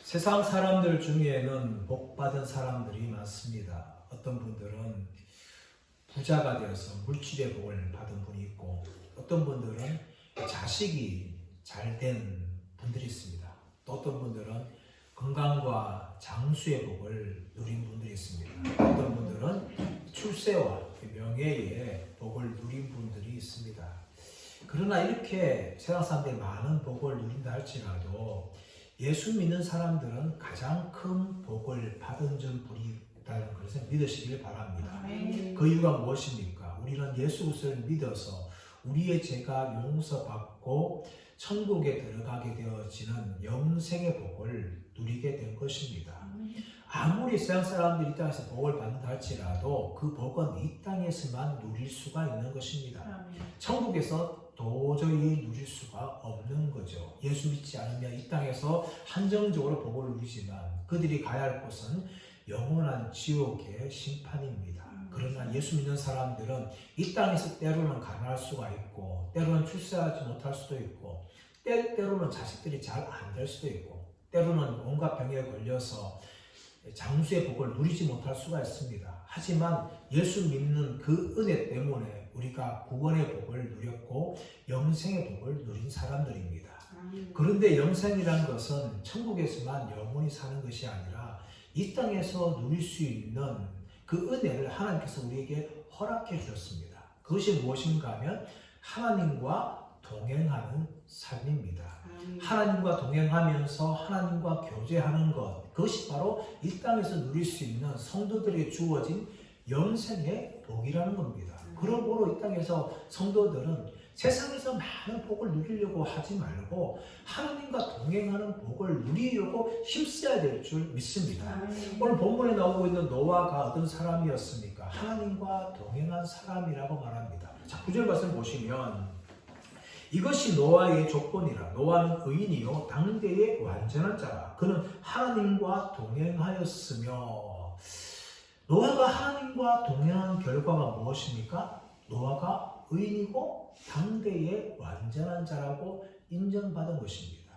세상 사람들 중에는 복받은 사람들이 많습니다. 어떤 분들은 부자가 되어서 물질의 복을 받은 분이 있고, 어떤 분들은 자식이 잘 된 분들이 있습니다. 또 어떤 분들은 건강과 장수의 복을 누린 분들이 있습니다. 어떤 분들은 출세와 명예의 복을 누린 분들이 있습니다. 그러나 이렇게 세상 사람들이 많은 복을 누린다 할지라도 예수 믿는 사람들은 가장 큰 복을 받은 분이 있다는 것을 믿으시길 바랍니다. 그 이유가 무엇입니까? 우리는 예수 그리스도를 믿어서 우리의 죄가 용서받고 천국에 들어가게 되어지는 영생의 복을 누리게 된 것입니다. 아무리 세상 사람들이 이 땅에서 복을 받는다 할지라도 그 복은 이 땅에서만 누릴 수가 있는 것입니다. 천국에서 도저히 누릴 수가 없는 거죠. 예수 믿지 않으면 이 땅에서 한정적으로 복을 누리지만 그들이 가야 할 곳은 영원한 지옥의 심판입니다. 그러나 예수 믿는 사람들은 이 땅에서 때로는 가난할 수가 있고, 때로는 출세하지 못할 수도 있고, 때로는 자식들이 잘 안 될 수도 있고, 때로는 온갖 병에 걸려서 장수의 복을 누리지 못할 수가 있습니다. 하지만 예수 믿는 그 은혜 때문에 우리가 구원의 복을 누렸고 영생의 복을 누린 사람들입니다. 그런데 영생이라는 것은 천국에서만 영원히 사는 것이 아니라 이 땅에서 누릴 수 있는 그 은혜를 하나님께서 우리에게 허락해 주셨습니다. 그것이 무엇인가 하면 하나님과 동행하는 삶입니다. 하나님과 동행하면서 하나님과 교제하는 것, 그것이 바로 이 땅에서 누릴 수 있는 성도들에게 주어진 영생의 복이라는 겁니다. 그러므로 이 땅에서 성도들은 세상에서 많은 복을 누리려고 하지 말고 하나님과 동행하는 복을 누리려고 힘써야 될 줄 믿습니다. 오늘 본문에 나오고 있는 노아가 어떤 사람이었습니까? 하나님과 동행한 사람이라고 말합니다. 자, 9절 말씀 보시면 이것이 노아의 조건이라. 노아는 의인이요 당대의 완전한 자라. 그는 하나님과 동행하였으며. 노아가 하나님과 동행한 결과가 무엇입니까? 노아가 의인이고 당대의 완전한 자라고 인정받은 것입니다.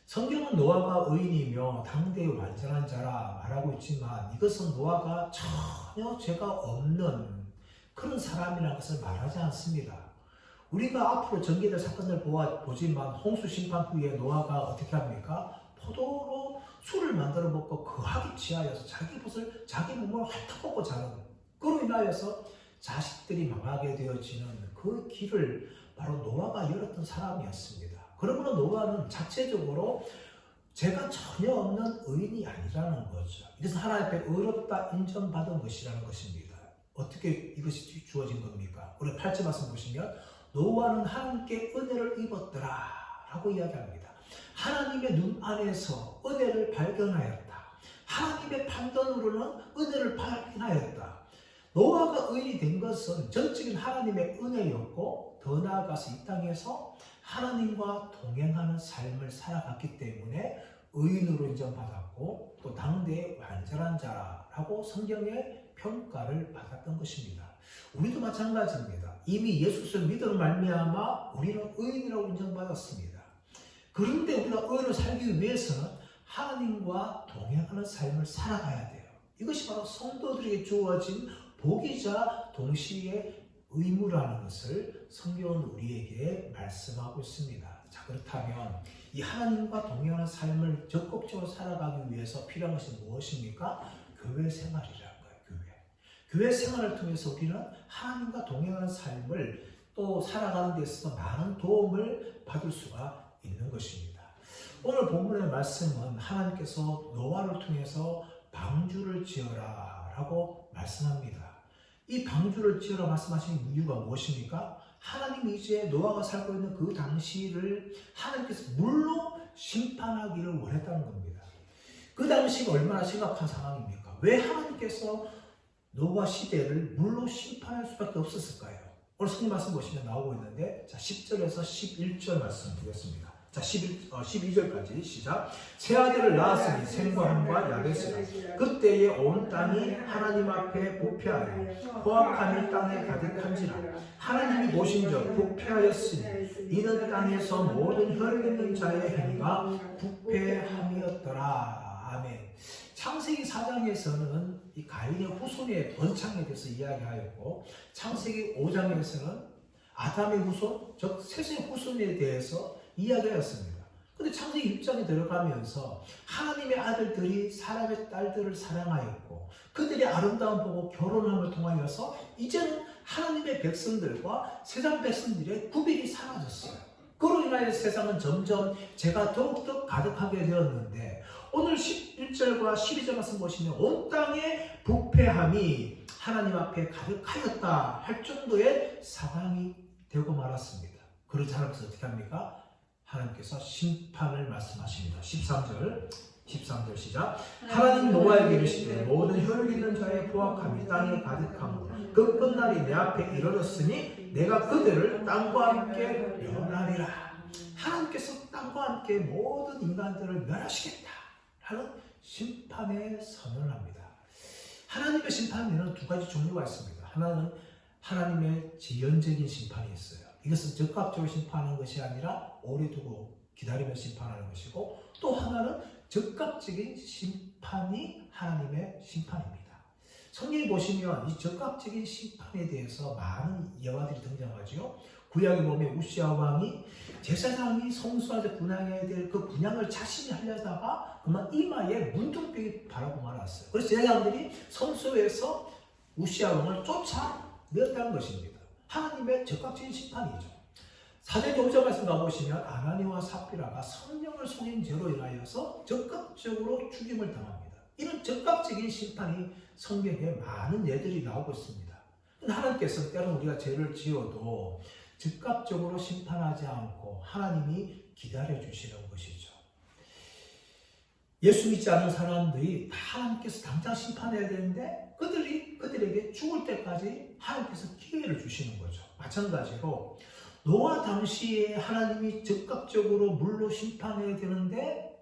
성경은 노아가 의인이며 당대의 완전한 자라 말하고 있지만 이것은 노아가 전혀 죄가 없는 그런 사람이라는 것을 말하지 않습니다. 우리가 앞으로 전개될 사건을 보지만 홍수 심판 후에 노아가 어떻게 합니까? 포도로 술을 만들어 먹고 거하기 취하여서 자기 몸을 핥아먹고 자는, 그로 인하여서 자식들이 망하게 되어지는 그 길을 바로 노아가 열었던 사람이었습니다. 그러므로 노아는 자체적으로 죄가 전혀 없는 의인이 아니라는 거죠. 이것은 하나님 앞에 의롭다 인정받은 것이라는 것입니다. 어떻게 이것이 주어진 겁니까? 우리 8절 말씀 보시면 노아는 하나님께 은혜를 입었더라 라고 이야기합니다. 하나님의 눈 안에서 은혜를 발견하였다. 하나님의 판단으로는 은혜를 발견하였다. 노아가 의인이 된 것은 전적인 하나님의 은혜였고 더 나아가서 이 땅에서 하나님과 동행하는 삶을 살아갔기 때문에 의인으로 인정받았고 또 당대의 완전한 자라고 성경의 평가를 받았던 것입니다. 우리도 마찬가지입니다. 이미 예수 그리스도를 믿음으로 말미암아 우리는 의인이라고 인정받았습니다. 그런데 우리가 의인으로 살기 위해서는 하나님과 동행하는 삶을 살아가야 돼요. 이것이 바로 성도들에게 주어진 복이자 동시에 의무라는 것을 성경은 우리에게 말씀하고 있습니다. 자, 그렇다면 이 하나님과 동행하는 삶을 적극적으로 살아가기 위해서 필요한 것이 무엇입니까? 교회 생활이라는 거예요. 교회 생활을 통해서 우리는 하나님과 동행하는 삶을 또 살아가는 데 있어서 많은 도움을 받을 수가 있는 것입니다. 오늘 본문의 말씀은 하나님께서 노아를 통해서 방주를 지어라 라고 말씀합니다. 이 방주를 지으라 말씀하신 이유가 무엇입니까? 하나님이 이제 노아가 살고 있는 그 당시를 하나님께서 물로 심판하기를 원했다는 겁니다. 그 당시가 얼마나 심각한 상황입니까? 왜 하나님께서 노아 시대를 물로 심판할 수밖에 없었을까요? 오늘 성경 말씀 보시면 나오고 있는데, 자, 10절에서 11절 말씀 보겠습니다. 자, 12절까지 시작. 세 아들을 낳았으니 셈과 함과 야벳이라. 그때에 온 땅이 하나님 앞에 부패하여 포악함이 땅에 가득한지라. 하나님이 보신 적 부패하였으니 이는 땅에서 모든 혈육 있는 자의 행위가 부패함이었다. 창세기 4장에서는 이 가인의 후손의 번창에 대해서 이야기하였고, 창세기 5장에서는 아담의 후손, 즉 셋의 후손에 대해서 이야기하였습니다. 근데 창세기 6장에 들어가면서 하나님의 아들들이 사람의 딸들을 사랑하였고, 그들의 아름다움 보고 결혼함을 통하여서 이제는 하나님의 백성들과 세상 백성들의 구별이 사라졌어요. 그로 인하여 세상은 점점 죄가 더욱더 가득하게 되었는데, 오늘 11절과 12절 말씀 보시면 온 땅의 부패함이 하나님 앞에 가득하였다 할 정도의 상황이 되고 말았습니다. 그러자 하나님께서 어떻게 합니까? 하나님께서 심판을 말씀하십니다. 13절 시작. 하나님 노아에게 이르시되 모든 혈육 있는 자의 포악함이 땅에 가득하므로 그 끝날이 내 앞에 이르렀으니 내가 그들을 땅과 함께 멸하리라. 하나님께서 땅과 함께 모든 인간들을 멸하시겠다 하는 심판의 선언을 합니다. 하나님의 심판에는 두 가지 종류가 있습니다. 하나는 하나님의 지연적인 심판이 있어요. 이것은 적극적으로 심판하는 것이 아니라 오래 두고 기다리며 심판하는 것이고, 또 하나는 적극적인 심판이 하나님의 심판입니다. 성경에 보시면 이 적극적인 심판에 대해서 많은 예화들이 등장하죠. 구약에 보면 우시아 왕이 제사장이 성소에서 분향해야 될 그 분향을 자신이 하려다가 그만 이마에 문둥병이 바라고 말았어요. 그래서 제사장들이 성소에서 우시아 왕을 쫓아내었다는 것입니다. 하나님의 적극적인 심판이죠. 사도행 5장 말씀 가보시면 아나니와 삽비라가 성령을 속인 죄로 인하여서 적극적으로 죽임을 당합니다. 이런 적극적인 심판이 성경에 많은 예들이 나오고 있습니다. 하나님께서 때로는 우리가 죄를 지어도 즉각적으로 심판하지 않고 하나님이 기다려주시는 것이죠. 예수 믿지 않는 사람들이 다 하나님께서 당장 심판해야 되는데 그들에게 죽을 때까지 하나님께서 기회를 주시는 거죠. 마찬가지로 노아 당시에 하나님이 즉각적으로 물로 심판해야 되는데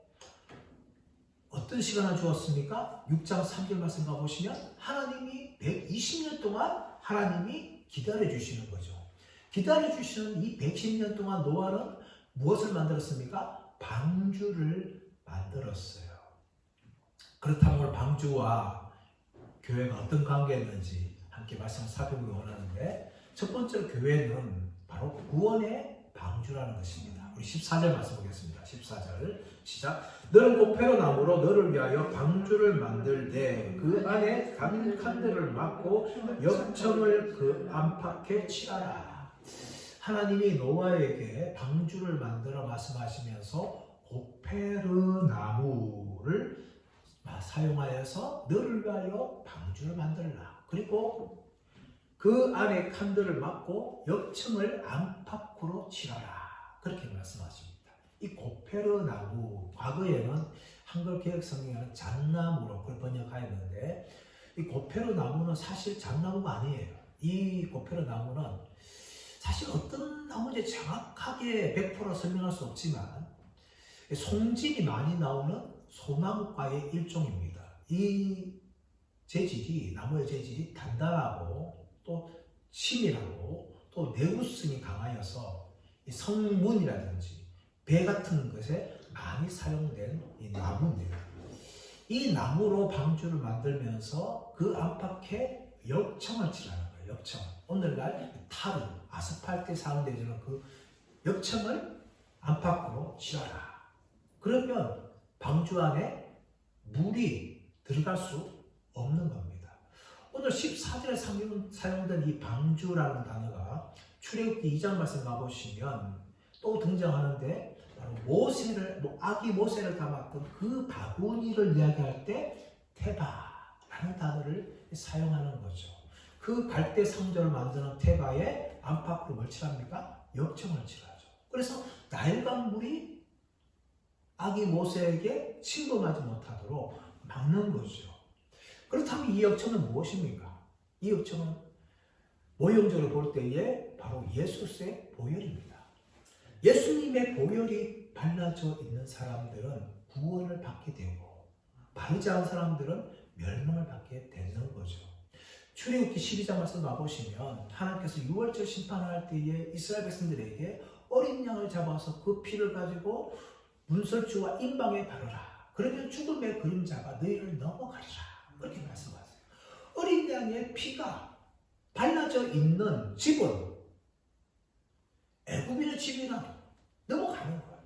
어떤 시간을 주었습니까? 6장 3절 말씀 가보시면 하나님이 120년 동안 하나님이 기다려주시는 거죠. 기다려주시는 이 110년 동안 노아는 무엇을 만들었습니까? 방주를 만들었어요. 그렇다면 오늘 방주와 교회가 어떤 관계였는지 함께 말씀을 살펴보기 원하는데, 첫 번째로 교회는 바로 구원의 방주라는 것입니다. 우리 14절 말씀 보겠습니다. 14절 시작. 너는 고페로 나무로 너를 위하여 방주를 만들되 그 안에 칸들을 막고 역청을 그 안팎에 칠하라. 하나님이 노아에게 방주를 만들어 말씀하시면서 고페르 나무를 사용하여서 너를 위하여 방주를 만들라. 그리고 그 안에 칸들을 막고 역청을 안팎으로 칠하라. 그렇게 말씀하십니다. 이 고페르 나무, 과거에는 한글 개혁 성경에는 잣나무로 그걸 번역하였는데, 이 고페르 나무는 사실 잣나무가 아니에요. 이 고페르 나무는 사실 어떤 나무인지 정확하게 100% 설명할 수 없지만 송진이 많이 나오는 소나무과의 일종입니다. 이 재질이, 나무의 재질이 단단하고 또 치밀하고 또 내구성이 강하여서 이 성문이라든지 배 같은 것에 많이 사용된 이 나무입니다. 이 나무로 방주를 만들면서 그 안팎에 역청을 칠하는 거예요. 역청. 오늘날 타르, 아스팔트에 사용되는 그 역청을 안팎으로 칠하라. 그러면 방주 안에 물이 들어갈 수 없는 겁니다. 오늘 14절에 사용된 이 방주라는 단어가 출애굽기 2장 말씀 가보시면 또 등장하는데, 바로 아기 모세를 담았던 그 바구니를 이야기할 때 테바라는 단어를 사용하는 거죠. 그 갈대 상자를 만드는 테바에 안팎으로 뭘 칠합니까? 역청을 칠하죠. 그래서 나일강 물이 아기 모세에게 침범하지 못하도록 막는 거죠. 그렇다면 이 역청은 무엇입니까? 이 역청은 모형적으로 볼 때에 바로 예수의 보혈입니다. 예수님의 보혈이 발라져 있는 사람들은 구원을 받게 되고, 바르지 않은 사람들은 멸망을 받게 되는 거죠. 출애굽기 12장 말씀 가보시면 하나님께서 유월절 심판할 때에 이스라엘 백성들에게 어린 양을 잡아서 그 피를 가지고 문설주와 임방에 바르라. 그러면 죽음의 그림자가 너희를 넘어가리라. 그렇게 말씀하세요. 어린 양의 피가 발라져 있는 집은 애굽인의 집이라도 넘어가는 거예요.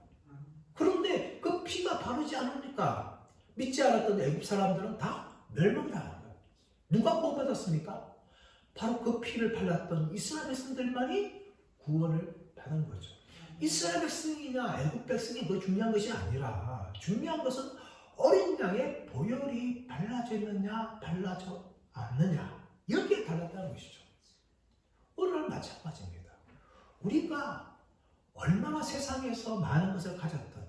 그런데 그 피가 바르지 않으니까 믿지 않았던 애굽 사람들은 다 멸망당한 거예요. 누가 구원받았습니까? 바로 그 피를 발랐던 이스라엘 백성들만이 구원을 받은 거죠. 이스라엘 백성이냐 애굽 백성이 그 중요한 것이 아니라 중요한 것은 어린 양의 보혈이 발라져 있느냐 발라져 않느냐 여기에 달랐다는 것이죠. 오늘 마찬가지입니다. 우리가 얼마나 세상에서 많은 것을 가졌던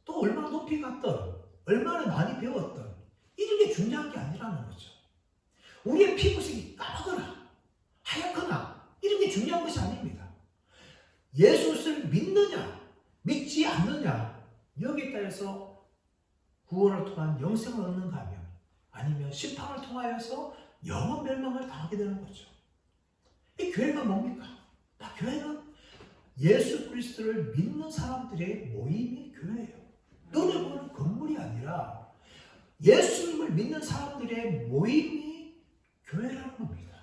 또 얼마나 높이 갔던 얼마나 많이 배웠던 이런 게 중요한 게 아니라는 거죠. 우리의 피부색이 까맣거나 하얗거나 이런 게 중요한 것이 아닙니다. 예수를 믿느냐 믿지 않느냐 여기에 따라서 구원을 통한 영생을 얻는가 하면 아니면 심판을 통하여서 영원 멸망을 당하게 되는 거죠. 이 교회가 뭡니까? 교회는 예수 그리스도를 믿는 사람들의 모임이 교회예요. 너네 보는 건물이 아니라 예수님을 믿는 사람들의 모임이 교회라는 겁니다.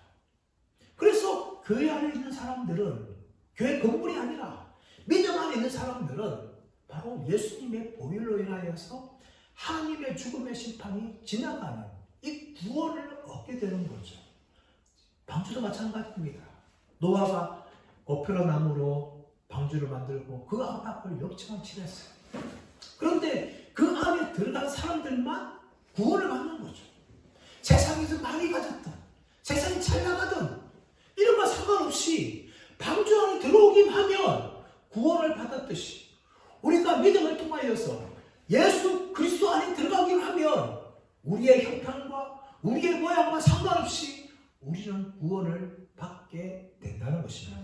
그래서 교회 안에 있는 사람들은 교회 건물이 아니라 믿음 안에 있는 사람들은 바로 예수님의 보혈로 인하여서 하나님의 죽음의 심판이 지나가는 이 구원을 얻게 되는 거죠. 방주도 마찬가지입니다. 노아가 고표로 나무로 방주를 만들고 그 안팎을 역청을 칠했어요. 그런데 그 안에 들어간 사람들만 구원을 받는 거죠. 세상에서 많이 가졌던, 세상이 잘 나가던 이런 거 상관없이 방주 안에 들어오기만 하면 구원을 받았듯이 우리가 믿음을 통하여서 예수 그리스도 안에 들어가기만 하면 우리의 형편과 우리의 모양과 상관없이 우리는 구원을 받게 된다는 것입니다.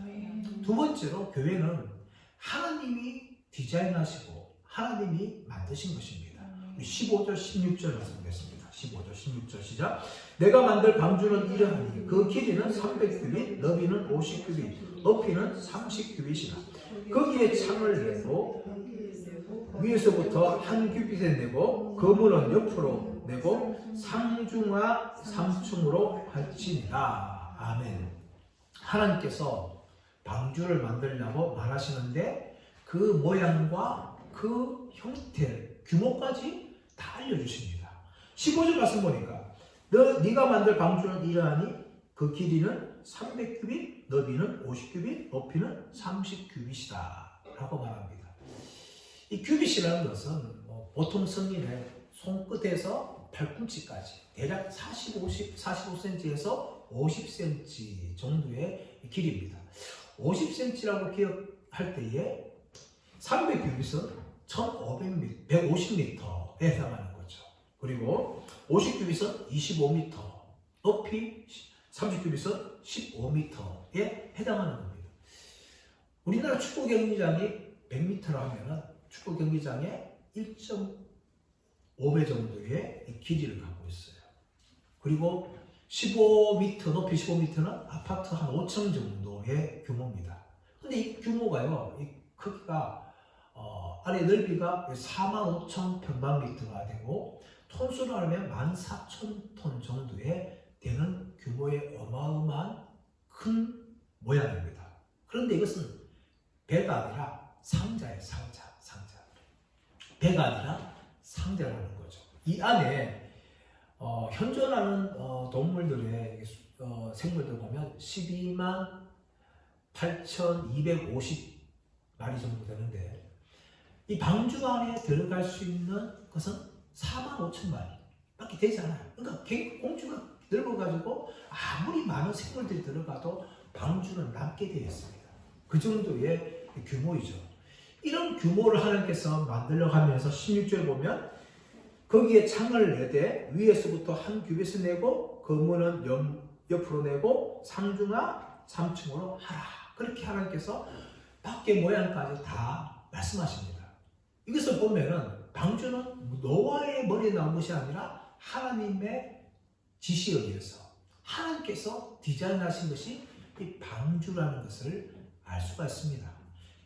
두 번째로 교회는 하나님이 디자인하시고 하나님이 만드신 것입니다. 15절 16절 말씀드렸습니다. 15절 16절 시작. 내가 만들 방주는 이러하니 그 길이는 300규빗 너비는 50규빗 높이는 30규빗이라 거기에 창을 내고 위에서부터 한 규빗에 내고 거문은 옆으로 내고 상중하 3층으로 할지니라. 아멘. 하나님께서 방주를 만들려고 말하시는데 그 모양과 그 형태, 규모까지 다 알려주십니다. 15절 말씀 보니까 네가 만들 방주는 이러하니 그 길이는 300규빗, 너비는 50규빗, 높이는 30규빗이다 라고 말합니다. 이 규빗이라는 것은 보통 성인의 손끝에서 발꿈치까지 대략 45cm에서 50cm 정도의 길이입니다. 50cm라고 기억할 때에 300규빗은 1500m, 150m에 해당하는 거죠. 그리고 50규빗은 25m, 높이 30규빗은 15m에 해당하는 겁니다. 우리나라 축구 경기장이 100m라 하면은 축구 경기장의 1.5배 정도의 길이를 갖고 있어요. 그리고 15m, 높이 15m는 아파트 한 5층 정도의 규모입니다. 근데 이 규모가요, 이 크기가 안에 넓이가 45,000 평방미터가 되고 톤수로 하면 14,000톤 정도의 되는 규모의 어마어마한 큰 모양입니다. 그런데 이것은 배가 아니라 상자예요. 상자. 배가 아니라 상자라는 거죠. 이 안에 현존하는 동물들의 생물들 보면 12만 8,250마리 정도 되는데 이 방주 안에 들어갈 수 있는 것은 4만 5천 마리 밖에 되지 않아요. 그러니까 공주가 넓어가지고 아무리 많은 생물들이 들어가도 방주는 남게 되어 있습니다. 그 정도의 규모이죠. 이런 규모를 하나님께서 만들려고 하면서 16절 보면 거기에 창을 내되 위에서부터 한 규빗을 내고 거문은 옆으로 내고 상중하 3층으로 하라. 그렇게 하나님께서 밖의 모양까지 다 말씀하십니다. 이것을 보면은 방주는 노아의 머리에 나온 것이 아니라 하나님의 지시에 의해서 하나님께서 디자인하신 것이 이 방주라는 것을 알 수가 있습니다.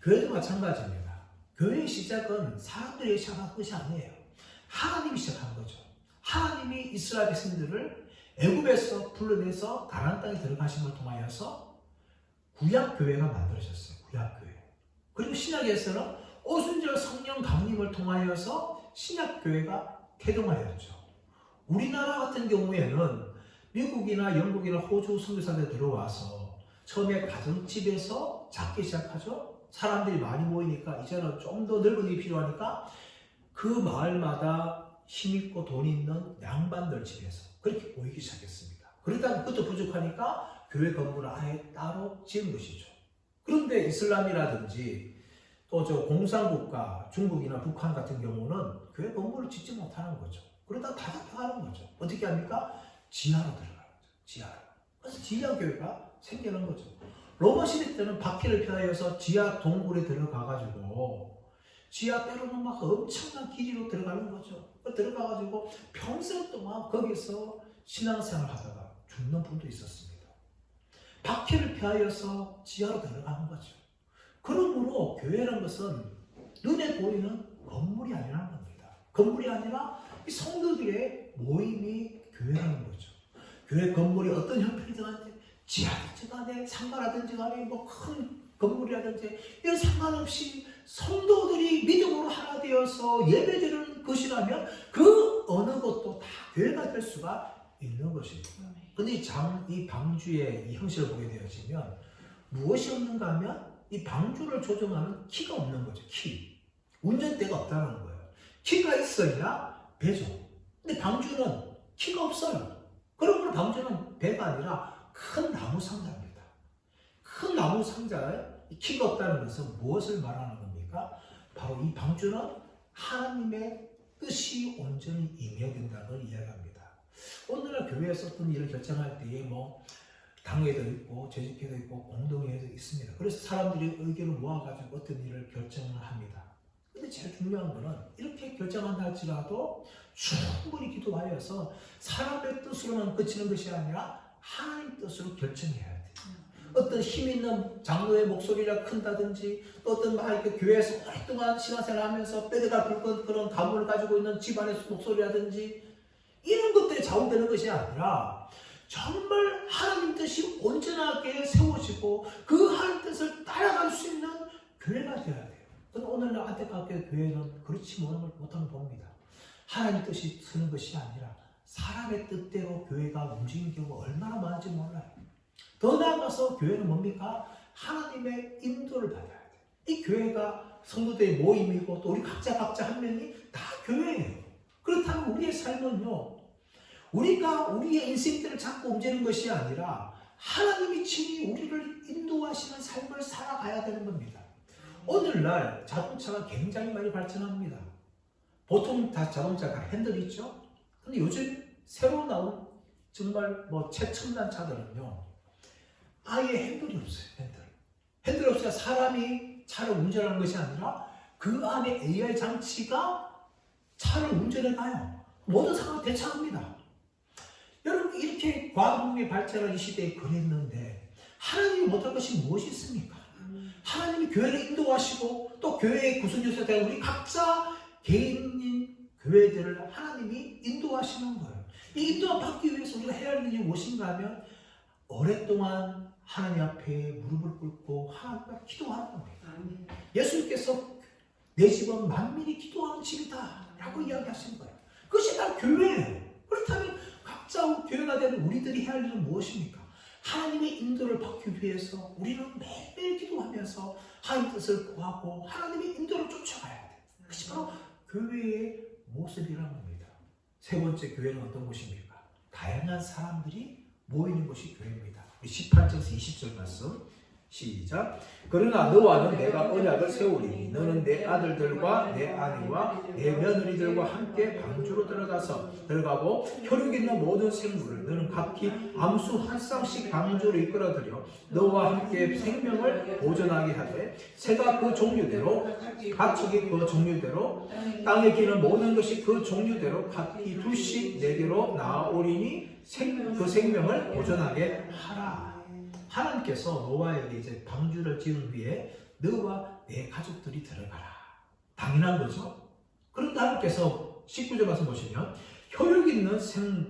교회도 마찬가지입니다. 교회의 시작은 사람들이 시작한 것이 아니에요. 이스라엘 백성들을 애굽에서 불러내서 가나안 땅에 들어가심을 통하여서 구약 교회가 만들어졌어요. 구약 교회. 그리고 신약에서는 오순절 성령 강림을 통하여서 신약 교회가 태동하였죠. 우리나라 같은 경우에는 미국이나 영국이나 호주 선교사들 들어와서 처음에 가정집에서 작게 시작하죠. 사람들이 많이 모이니까 이제는 좀 더 넓은 게 필요하니까 그 마을마다 힘있고 돈 있는 양반들 집에서 그렇게 모이기 시작했습니다. 그러다 그것도 부족하니까 교회 건물을 아예 따로 지은 것이죠. 그런데 이슬람이라든지 또 저 공산국가 중국이나 북한 같은 경우는 교회 건물을 짓지 못하는 거죠. 그러다 다 잡혀가는 거죠. 어떻게 합니까? 지하로 들어가는 거죠. 지하로. 그래서 지하 교회가 생기는 거죠. 로마 시대 때는 바퀴를 피하여서 지하 동굴에 들어가가지고 지하 때로는 막 엄청난 길이로 들어가는 거죠. 들어가가지고 평생 동안 거기서 신앙생활 하다가 죽는 분도 있었습니다. 바퀴를 피하여서 지하로 들어가는 거죠. 그러므로 교회라는 것은 눈에 보이는 건물이 아니라는 겁니다. 건물이 아니라 이 성도들의 모임이 교회라는 거죠. 교회 건물이 어떤 형편이든 간에 지하든지 간에 상가라든지 간에 뭐 큰 건물이라든지 이런 상관없이 성도들이 믿음으로 하나 되어서 예배드리는 것이라면 그 어느 것도 다 교회가 될 수가 있는 것입니다. 근데 이 방주의 이 형식을 보게 되어지면 무엇이 없는가 하면 이 방주를 조정하는 키가 없는 거죠. 키. 운전대가 없다는 거예요. 키가 있어야 배죠. 근데 방주는 키가 없어요. 그러므로 방주는 배가 아니라 큰 나무 상자입니다. 큰 나무 상자에 키가 없다는 것은 무엇을 말하는 겁니까? 바로 이 방주는 하나님의 뜻이 온전히 임해야 된다는 걸 이야기합니다. 오늘날 교회에서 어떤 일을 결정할 때에 뭐 당회도 있고 재직회도 있고 공동회도 있습니다. 그래서 사람들이 의견을 모아가지고 어떤 일을 결정을 합니다. 근데 제일 중요한 거는 이렇게 결정한다 할지라도 충분히 기도하여서 사람의 뜻으로만 그치는 것이 아니라 하나님 뜻으로 결정해야 돼요. 어떤 힘 있는 장로의 목소리가 큰다든지 또 어떤 이렇게 교회에서 오랫동안 신앙생활을 하면서 뼈대가 굵은 그런 가문을 가지고 있는 집안의 목소리라든지 이런 것들이 좌우되는 것이 아니라 정말 하나님 뜻이 온전하게 세워지고 그 하나님 뜻을 따라갈 수 있는 교회가 되어야 돼요. 그런데 오늘날 안타깝게 교회는 그렇지 못하는 봅니다. 하나님 뜻이 서는 것이 아니라 사람의 뜻대로 교회가 움직이는 경우가 얼마나 많은지 몰라요. 더 나아가서 교회는 뭡니까? 하나님의 인도를 받아야 돼요. 이 교회가 성도들의 모임이고 또 우리 각자 한 명이 다 교회예요. 그렇다면 우리의 삶은요, 우리가 우리의 인생들을 잡고 움직이는 것이 아니라 하나님이 친히 우리를 인도하시는 삶을 살아가야 되는 겁니다. 오늘날 자동차가 굉장히 많이 발전합니다. 보통 다 자동차가 핸들 있죠? 근데 요즘 새로 나온 정말 최첨단 차들은요, 아예 핸들이 없어요. 핸들이 없어야 사람이 차를 운전하는 것이 아니라 그 안에 AI 장치가 차를 운전해 가요. 모든 상황을 대처합니다. 여러분, 이렇게 과학문명이 발전한 이 시대에 그랬는데 하나님이 못할 것이 무엇이 있습니까? 하나님이 교회를 인도하시고 또 교회의 구성요소가 되는 우리 각자 개인인 교회들을 하나님이 인도하시는 거예요. 이 인도를 받기 위해서 우리가 해야 하는 일이 무엇인가 하면 오랫동안 하나님 앞에 무릎을 꿇고 하나님 앞에 기도하는 겁니다. 예수님께서 내 집은 만민이 기도하는 집이다 라고 이야기하신 거예요. 그것이 다 교회예요. 그렇다면 각자 교회가 되는 우리들이 해야 할 일은 무엇입니까? 하나님의 인도를 받기 위해서 우리는 매일매일 기도하면서 하나님 뜻을 구하고 하나님의 인도를 쫓아가야 돼요. 그것이 바로 교회의 모습이라는 겁니다. 세 번째, 교회는 어떤 곳입니까? 다양한 사람들이 모이는 곳이 교회입니다. 우리 18절에서 20절 말씀 시작. 그러나 너와는 내가 언약을 세우리니 너는 내 아들들과 내 아내와 내 며느리들과 함께 방주로 들어가고 혈육 있는 모든 생물을 너는 각기 암수 한 쌍씩 방주로 이끌어들여 너와 함께 생명을 보존하게 하되 새가 그 종류대로 가축이 그 종류대로 땅에 기는 모든 것이 그 종류대로 각기 둘씩 내게로 나아오리니 그 생명을 보존하게 하라. 하나님께서 노아에게 이제 방주를 지은 후에 너와 내 가족들이 들어가라. 당연한 거죠. 그런데 하나님께서 19절 말씀 보시면 효력 있는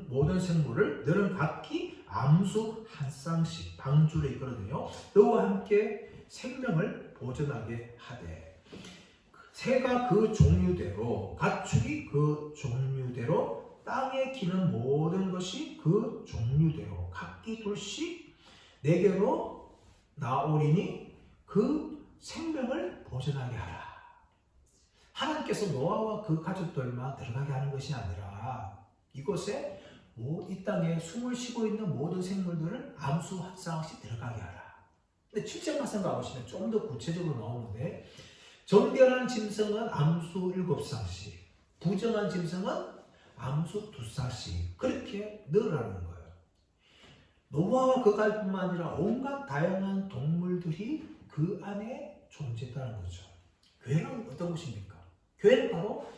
모든 생물을 너는 각기 암수 한 쌍씩 방주로 있거든요. 너와 함께 생명을 보존하게 하되 새가 그 종류대로 가축이 그 종류대로 땅에 기는 모든 것이 그 종류대로 각기 둘씩 내게로 나오리니 그 생명을 보존하게 하라. 하나님께서 노아와 그 가족들만 들어가게 하는 것이 아니라 이곳에 이 땅에 숨을 쉬고 있는 모든 생물들을 암수 한 쌍씩 들어가게 하라. 근데 7절 말씀 가보시면 좀 더 구체적으로 나오는데 정결한 짐승은 암수 7쌍씩, 부정한 짐승은 암수 2쌍씩 그렇게 넣으라는 거예요. 노아와 그 가족뿐만 아니라 온갖 다양한 동물들이 그 안에 존재했다는 거죠. 교회는 어떤 곳입니까? 교회는 바로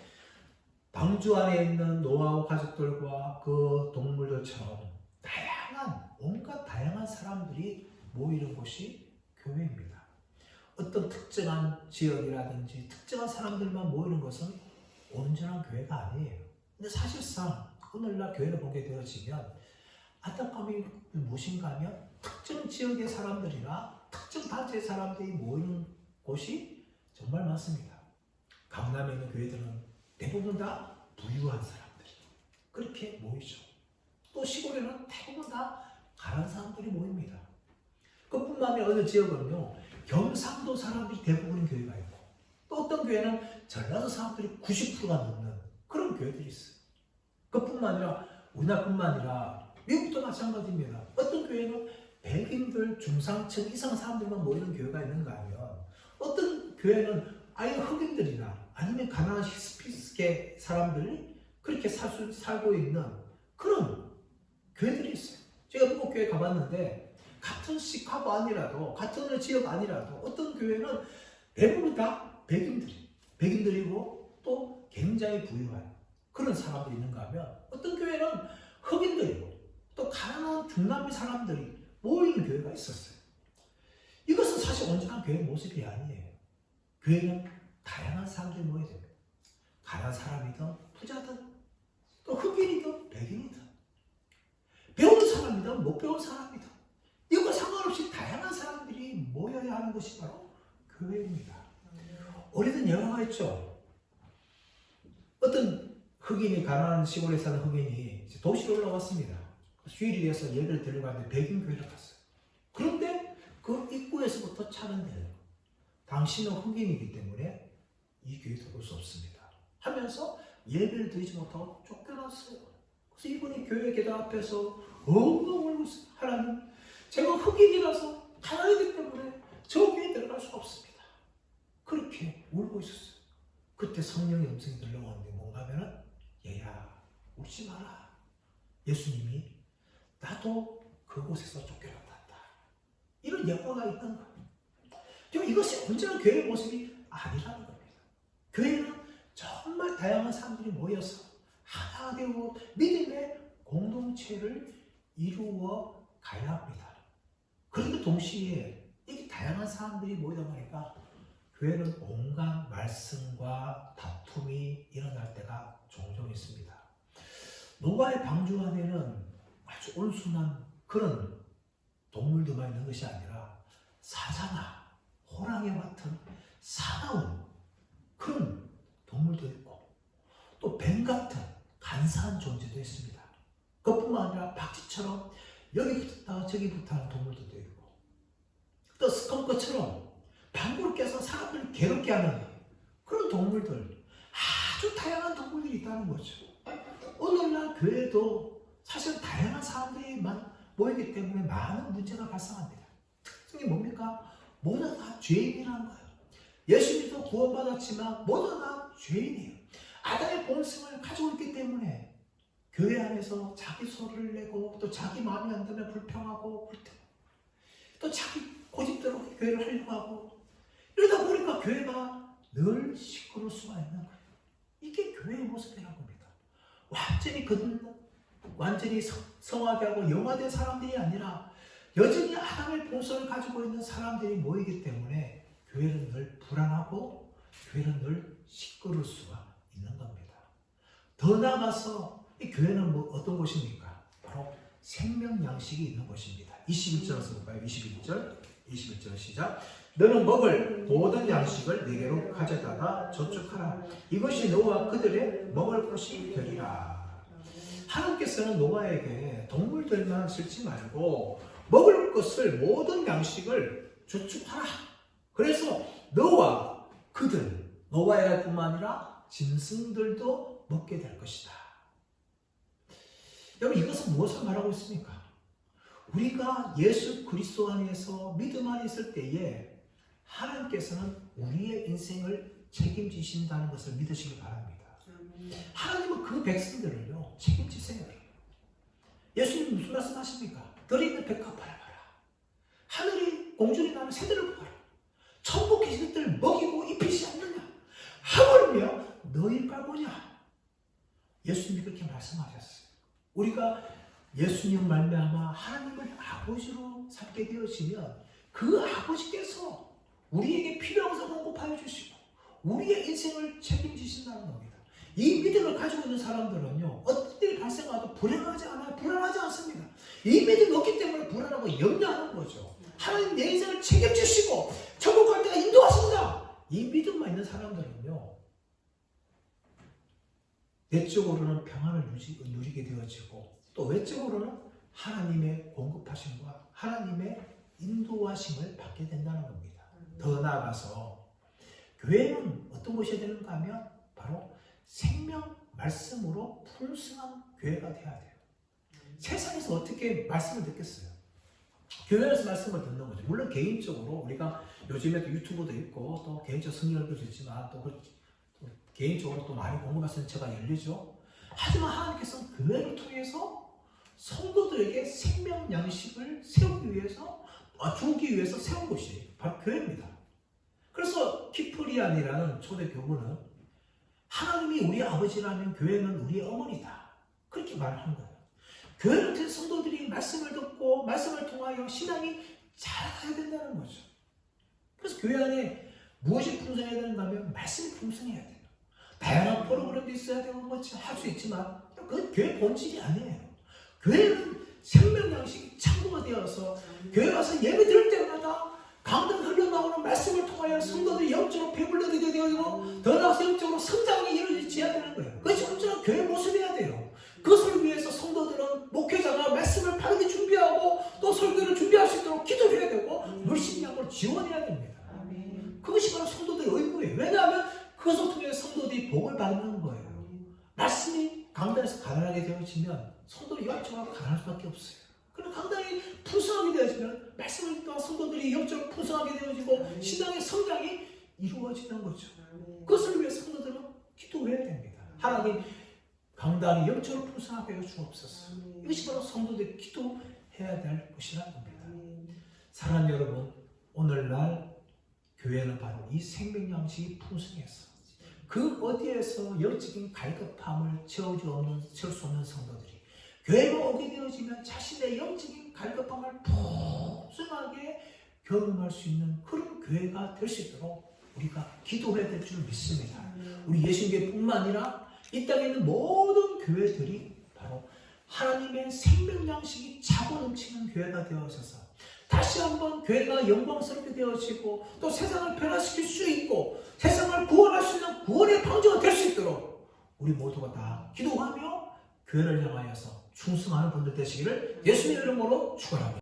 방주 안에 있는 노아와 가족들과 그 동물들처럼 온갖 다양한 사람들이 모이는 곳이 교회입니다. 어떤 특정한 지역이라든지 특정한 사람들만 모이는 것은 온전한 교회가 아니에요. 근데 사실상 오늘날 교회를 보게 되어지면 안타까움이 무엇인가 하면 특정 지역의 사람들이나 특정 단체의 사람들이 모이는 곳이 정말 많습니다. 강남에 있는 교회들은 대부분 다 부유한 사람들이 그렇게 모이죠. 또 시골에는 대부분 다 가난한 사람들이 모입니다. 그뿐만 아니라 어느 지역은요 경상도 사람들이 대부분인 교회가 있고 또 어떤 교회는 전라도 사람들이 90%가 넘는 그런 교회들이 있어요. 그뿐만 아니라 우리나라뿐만 아니라 미국도 마찬가지입니다. 어떤 교회는 백인들 중상층 이상 사람들만 모이는 교회가 있는가 하면 어떤 교회는 아예 흑인들이나 아니면 가난한 히스패닉 사람들이 그렇게 살고 있는 그런 교회들이 있어요. 제가 미국 교회 가봤는데 같은 시카고 아니라도 같은 지역 아니라도 어떤 교회는 대부분 다 백인들이고 또 굉장히 부유한 그런 사람들이 있는가 하면 어떤 교회는 흑인들이고 또 가난한 중남미 사람들이 모이는 교회가 있었어요. 이것은 사실 온전한 교회 모습이 아니에요. 교회는 다양한 사람들이 모여야 됩니다. 가난한 사람이든 부자든 또 흑인이든 백인이든 배운 사람이든 못 배운 사람이든 이거 상관없이 다양한 사람들이 모여야 하는 것이 바로 교회입니다. 오래된 영화가 있죠. 어떤 흑인이 가난한 시골에 사는 흑인이 도시로 올라왔습니다. 휴일이 돼서 예배를 드리고 왔는데 백인 교회를 갔어요. 그런데 그 입구에서부터 차는데요. 당신은 흑인이기 때문에 이 교회에 들어올 수 없습니다. 하면서 예배를 드리지 못하고 쫓겨났어요. 그래서 이분이 교회 계단 앞에서 엉엉 울고 있어요. 하나님, 제가 흑인이라서 가난하기 때문에 저 교회에 들어갈 수가 없습니다. 그렇게 울고 있었어요. 그때 성령의 음성이 들려오는데 뭔가 하면은 얘야 울지 마라. 예수님이 나도 그곳에서 쫓겨났다. 이런 예화가 있던 거예요. 이것이 온전한 교회의 모습이 아니라는 겁니다. 교회는 정말 다양한 사람들이 모여서 하나 되고 믿음의 공동체를 이루어 가야 합니다. 그런데 동시에 이렇게 다양한 사람들이 모이다 보니까 교회는 온갖 말씀과 다툼이 일어날 때가 종종 있습니다. 노아의 방주 안에는 아주 온순한 그런 동물들만 있는 것이 아니라 사자나 호랑이 같은 사나운 그런 동물도 있고 또 뱀 같은 간사한 존재도 있습니다. 그뿐만 아니라 박쥐처럼 여기 붙었다 저기 붙어하는 동물들도 있고 또 스컹크처럼 방구를 껴서 사람들을 괴롭게 하는 그런 동물들 아주 다양한 동물들이 있다는 거죠. 오늘날 교회도 사실 다양한 사람들이 모이기 때문에 많은 문제가 발생합니다. 특징이 뭡니까? 모두 다 죄인이라는 거예요. 예수님도 구원받았지만 모두 다 죄인이에요. 아담의 본성을 가지고 있기 때문에 교회 안에서 자기 소리를 내고 또 자기 마음이 안 들면 불평하고 또 자기 고집대로 교회를 하려고 하고 이러다 보니까 교회가 늘 시끄러울 수가 있는 거예요. 이게 교회의 모습이라는 겁니다. 완전히 성화게 하고 영화된 사람들이 아니라 여전히 아담의 본성을 가지고 있는 사람들이 모이기 때문에 교회는 늘 불안하고 교회는 늘 시끄러울 수가 있는 겁니다. 더 나아가서 이 교회는 뭐 어떤 곳입니까? 바로 생명 양식이 있는 곳입니다. 21절에서 볼까요? 21절 시작. 너는 먹을 모든 양식을 내게로 가져다가 저축하라. 이것이 너와 그들의 먹을 것이 되리라. 하나님께서는 노아에게 동물들만 쓰지 말고 먹을 것을 모든 양식을 저축하라. 그래서 너와 그들, 노아의 뿐만 아니라 짐승들도 먹게 될 것이다. 여러분, 이것은 무엇을 말하고 있습니까? 우리가 예수 그리스도 안에서 믿음 안에 있을 때에 하나님께서는 우리의 인생을 책임지신다는 것을 믿으시기 바랍니다. 하나님은 그 백성들을요 책임지세요. 예수님 무슨 말씀 하십니까? 들에 있는 백합 바라봐라. 하늘이 공중에 나는 새들을 보아라. 천국 계시들 먹이고 입히지 않느냐? 하물며 너희 바보냐? 예수님이 그렇게 말씀하셨어요. 우리가 예수님 말미암아 하나님을 아버지로 삼게 되어지면 그 아버지께서 우리에게 필요한 것을 공급하여 주시고 우리의 인생을 책임지신다는 겁니다. 이 믿음을 가지고 있는 사람들은요 어떤 일이 발생하도 불안하지 않아요. 불안하지 않습니다. 이 믿음이 없기 때문에 불안하고 염려하는 거죠. 하나님 내 인생을 책임지시고 천국 갈 때가 인도하신다. 이 믿음만 있는 사람들은요 내적으로는 평안을 누리게 되어지고 또 외적으로는 하나님의 공급하심과 하나님의 인도하심을 받게 된다는 겁니다. 더 나아가서 교회는 어떤 곳이 되는가 하면 바로 생명 말씀으로 풍성한 교회가 되어야 돼요. 세상에서 어떻게 말씀을 듣겠어요? 교회에서 말씀을 듣는 거죠. 물론 개인적으로 우리가 요즘에도 유튜브도 있고 또 개인적 성경도 있지만 또 개인적으로 또 많이 공부하시는 제가 열리죠. 하지만 하나님께서는 교회를 통해서 성도들에게 생명 양식을 세우기 위해서 주기 위해서 세운 곳이 바로 교회입니다. 그래서 키프리안이라는 초대 교부는 하나님이 우리 아버지라면 교회는 우리의 어머니다. 그렇게 말을 한 거예요. 교회를 통해 성도들이 말씀을 듣고 말씀을 통하여 신앙이 자라야 된다는 거죠. 그래서 교회 안에 무엇이 풍성해야 되는가 하면 말씀이 풍성해야 돼요. 다양한 프로그램도 있어야 되고 뭐 할 수 있지만 그건 교회 본질이 아니에요. 교회는 생명 양식 창고가 되어서 교회 와서 예배 드릴 때마다 강단 흘러나오는 말씀을 통하여 성도들이 영적으로 배불러지게 되고 더 나아가서 영적으로 성장이 이루어져야 되는 거예요. 그것이 온전한 교회 모습이어야 돼요. 그것을 위해서 성도들은 목회자가 말씀을 바르게 준비하고 또 설교를 준비할 수 있도록 기도해야 되고 물심양으로 지원해야 됩니다. 그것이 바로 성도들의 의무예요. 왜냐하면 그것을 통해 성도들이 복을 받는 거예요. 말씀이 강단에서 가난하게 되어지면 성도들이 영적으로 가난할 수밖에 없어요. 그럼 강단이 풍성하게 되어지면 말씀을 통한 성도들이 영적으로 풍성하게 되어지고 신앙의 성장이 이루어지는 거죠. 그것을 위해 성도들은 기도해야 됩니다. 하나님 강단이 영적으로 풍성하게 해 주옵소서. 이것이 바로 성도들이 기도해야 될 것이라는 겁니다. 사랑하는 여러분, 오늘날 교회는 바로 이 생명 양식이 풍성해서 그 어디에서 영적인 갈급함을 채울 수 없는 성도들이 교회로 오게 되어지면 자신의 영적인 갈급함을 풍성하게 경험할 수 있는 그런 교회가 될 수 있도록 우리가 기도해야 될 줄 믿습니다. 우리 예수님교회뿐만 아니라 이 땅에 있는 모든 교회들이 바로 하나님의 생명 양식이 차고 넘치는 교회가 되어져서 다시 한번 교회가 영광스럽게 되어지고 또 세상을 변화시킬 수 있고 세상을 구원할 수 있는 구원의 방주가 될 수 있도록 우리 모두가 다 기도하며 교회를 향하여서 충성하는 분들 되시기를 예수님의 이름으로 축원합니다.